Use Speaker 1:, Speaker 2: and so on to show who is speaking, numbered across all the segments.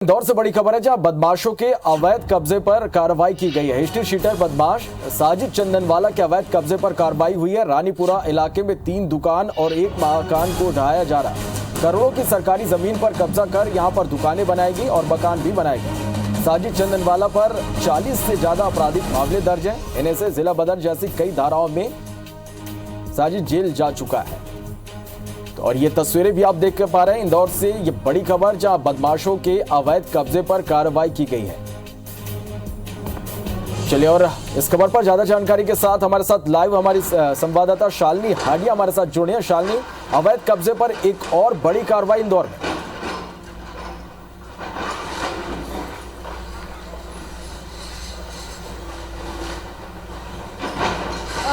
Speaker 1: इंदौर से बड़ी खबर है जहां बदमाशों के अवैध कब्जे पर कार्रवाई की गई है। हिस्ट्री शीटर बदमाश साजिद चंदनवाला के अवैध कब्जे पर कार्रवाई हुई है। रानीपुरा इलाके में 3 दुकान और 1 मकान को ढहाया जा रहा है। करोड़ों की सरकारी जमीन पर कब्जा कर यहां पर दुकानें बनाएगी और मकान भी बनाएगी। साजिद चंदनवाला पर 40 से ज्यादा आपराधिक मामले दर्ज हैं। इन्हें से जिला बदर जैसी कई धाराओं में साजिद जेल जा चुका है। और ये तस्वीरें भी आप देख पा रहे हैं। इंदौर से ये बड़ी खबर जहां बदमाशों के अवैध कब्जे पर कार्रवाई की गई है। चलिए और इस खबर पर ज्यादा जानकारी के साथ हमारे साथ लाइव हमारी संवाददाता शालिनी हाडिया हमारे साथ जुड़े हैं। शालिनी, अवैध कब्जे पर एक और बड़ी कार्रवाई इंदौर में।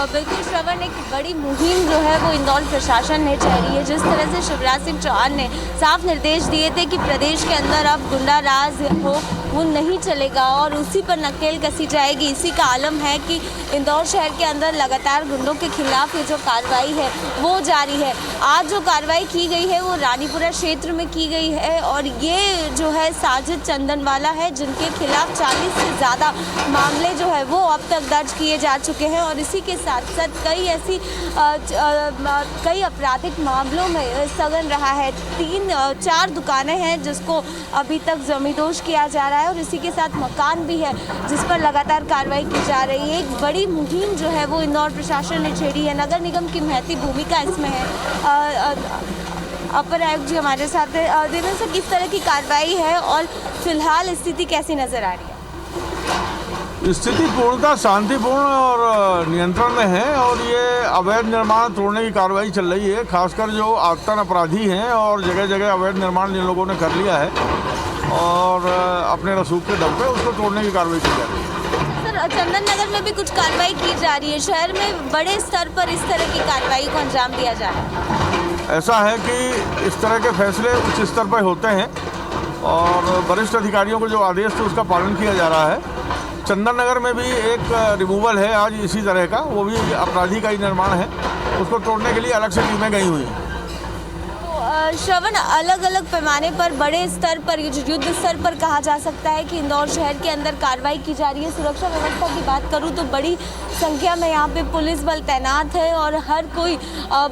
Speaker 2: बिल्कुल श्रवण, एक बड़ी मुहिम जो है वो इंदौर प्रशासन ने छेड़ी है। जिस तरह से शिवराज सिंह चौहान ने साफ निर्देश दिए थे कि प्रदेश के अंदर अब गुंडा राज हो वो नहीं चलेगा और उसी पर नकेल कसी जाएगी। इसी का आलम है कि इंदौर शहर के अंदर लगातार गुंडों के खिलाफ ये जो कार्रवाई है वो जारी है। आज जो कार्रवाई की गई है वो रानीपुरा क्षेत्र में की गई है और ये जो है साजिद चंदनवाला है, जिनके खिलाफ 40 से ज़्यादा मामले जो है वो अब तक दर्ज किए जा चुके हैं और इसी के साथ साथ कई आपराधिक मामलों में सघन रहा है। 3-4 दुकानें हैं जिसको अभी तक जमींदोज किया जा रहा है और इसी के साथ मकान भी है जिस पर लगातार कार्रवाई की जा रही है। एक बड़ी मुहिम जो है वो इंदौर प्रशासन ने छेड़ी है। नगर निगम की महती भूमिका इसमें है। अपर आयुक्त जी हमारे साथ है। देवेंद्र सर, किस तरह की कार्रवाई है और फिलहाल स्थिति कैसी नजर आ रही है?
Speaker 3: स्थिति पूर्णतः शांतिपूर्ण और नियंत्रण में है और ये अवैध निर्माण तोड़ने की कार्रवाई चल रही है। खासकर जो आतंक अपराधी हैं और जगह जगह अवैध निर्माण जिन लोगों ने कर लिया है और अपने रसूख के दम पे उसको तोड़ने की कार्रवाई की जा रही है।
Speaker 2: सर, चंदन नगर में भी कुछ कार्रवाई की जा रही है। शहर में बड़े स्तर पर इस तरह की कार्रवाई को अंजाम दिया जा रहा है।
Speaker 3: ऐसा है कि इस तरह के फैसले उच्च स्तर पर होते हैं और वरिष्ठ अधिकारियों को जो आदेश थे उसका पालन किया जा रहा है। चंदन नगर में भी एक रिमूवल है आज इसी तरह का, वो भी अपराधी का ही निर्माण है। उसको तोड़ने के लिए अलग से टीमें गई हुई हैं।
Speaker 2: श्रवण, अलग अलग पैमाने पर बड़े स्तर पर युद्ध स्तर पर कहा जा सकता है कि इंदौर शहर के अंदर कार्रवाई की जा रही है। सुरक्षा व्यवस्था की बात करूं तो बड़ी संख्या में यहाँ पे पुलिस बल तैनात है और हर कोई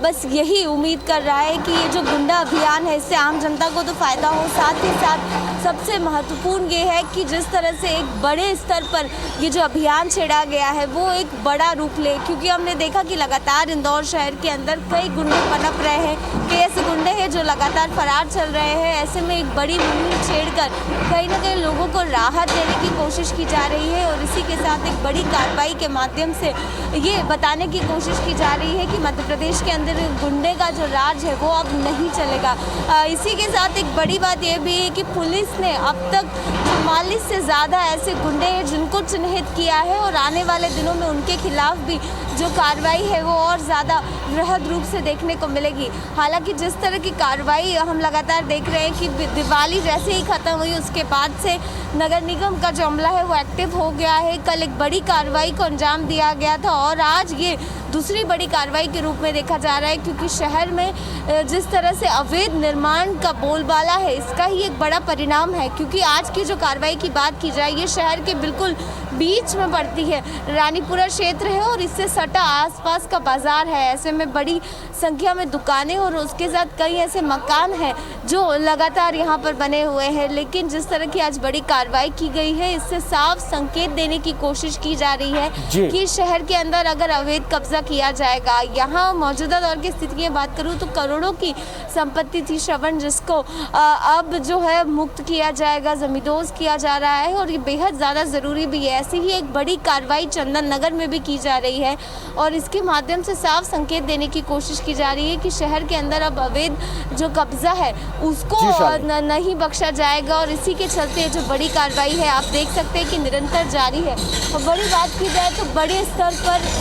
Speaker 2: बस यही उम्मीद कर रहा है कि ये जो गुंडा अभियान है इससे आम जनता को तो फ़ायदा हो। साथ ही साथ सबसे महत्वपूर्ण ये है कि जिस तरह से एक बड़े स्तर पर ये जो अभियान छेड़ा गया है वो एक बड़ा रूप ले, क्योंकि हमने देखा कि लगातार इंदौर शहर के अंदर कई गुंडे पनप रहे हैं, कई ऐसे गुंडे हैं जो लगातार फरार चल रहे हैं। ऐसे में एक बड़ी मुहिम छेड़कर कहीं ना कहीं लोगों को राहत देने की कोशिश की जा रही है और इसी के साथ एक बड़ी कार्रवाई के माध्यम से ये बताने की कोशिश की जा रही है कि मध्य प्रदेश के अंदर गुंडे का जो राज है वो अब नहीं चलेगा। इसी के साथ एक बड़ी बात ये भी है कि पुलिस ने अब तक 44 से ज़्यादा ऐसे गुंडे हैं जिनको चिन्हित किया है और आने वाले दिनों में उनके खिलाफ भी जो कार्रवाई है वो और ज़्यादा वृहद रूप से देखने को मिलेगी। हालांकि जिस तरह की कार्रवाई हम लगातार देख रहे हैं कि दिवाली जैसे ही ख़त्म हुई उसके बाद से नगर निगम का जो अमला है वो एक्टिव हो गया है। कल एक बड़ी कार्रवाई को अंजाम दिया गया था और आज ये दूसरी बड़ी कार्रवाई के रूप में देखा जा रहा है, क्योंकि शहर में जिस तरह से अवैध निर्माण का बोलबाला है इसका ही एक बड़ा परिणाम है। क्योंकि आज की जो कार्रवाई की बात की जाए ये शहर के बिल्कुल बीच में पड़ती है, रानीपुरा क्षेत्र है और इससे सटा आसपास का बाजार है। ऐसे में बड़ी संख्या में दुकानें और उसके साथ कई ऐसे मकान हैं जो लगातार यहाँ पर बने हुए हैं। लेकिन जिस तरह की आज बड़ी कार्रवाई की गई है इससे साफ संकेत देने की कोशिश की जा रही है कि शहर के अंदर अगर अवैध कब्जा किया जाएगा, यहाँ मौजूदा दौर की स्थिति की बात करूँ तो करोड़ों की संपत्ति थी श्रवण, जिसको अब जो है मुक्त किया जाएगा, जमींदोज किया जा रहा है और ये बेहद ज़्यादा ज़रूरी भी है। ऐसी ही एक बड़ी कार्रवाई चंदन नगर में भी की जा रही है और इसके माध्यम से साफ संकेत देने की कोशिश की जा रही है कि शहर के अंदर अब अवैध जो कब्जा है उसको नहीं बख्शा जाएगा और इसी के चलते जो बड़ी कार्रवाई है आप देख सकते हैं कि निरंतर जारी है। और बड़ी बात की जाए तो बड़े स्तर पर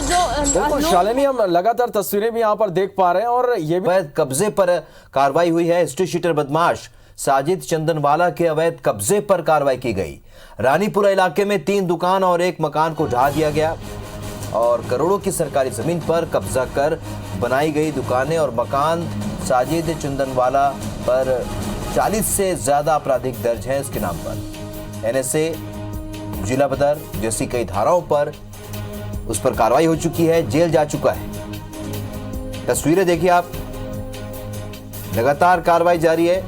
Speaker 1: जो शालिनी, हम लगातार तस्वीरें भी यहाँ पर देख पा रहे हैं और ये भी
Speaker 4: कब्जे पर कार्रवाई हुई है। हिस्ट्री शीटर बदमाश साजिद चंदनवाला के अवैध कब्जे पर कार्रवाई की गई। रानीपुरा इलाके में 3 दुकान और 1 मकान को ढहा दिया गया और करोड़ों की सरकारी जमीन पर कब्जा कर बनाई गई दुकानें और मकान साजिद चंदनवाला पर 40 से ज्यादा आपराधिक दर्ज हैं इसके नाम पर। एनएसए, जिला बदर जैसी कई धाराओं पर उस पर कार्रवाई हो चुकी है, जेल जा चुका है। तस्वीरें देखिए आप, लगातार कार्रवाई जारी है।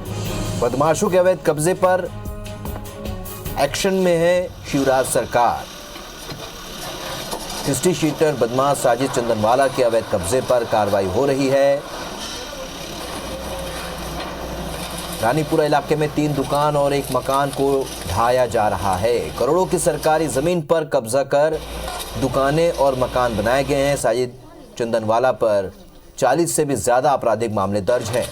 Speaker 4: बदमाशों के अवैध कब्जे पर एक्शन में है शिवराज सरकार। हिस्ट्री शीटर बदमाश साजिद चंदनवाला के अवैध कब्जे पर कार्रवाई हो रही है। रानीपुरा इलाके में 3 दुकान और एक मकान को ढाया जा रहा है। करोड़ों की सरकारी जमीन पर कब्जा कर दुकानें और मकान बनाए गए हैं। साजिद चंदनवाला पर 40 से भी ज्यादा आपराधिक मामले दर्ज हैं।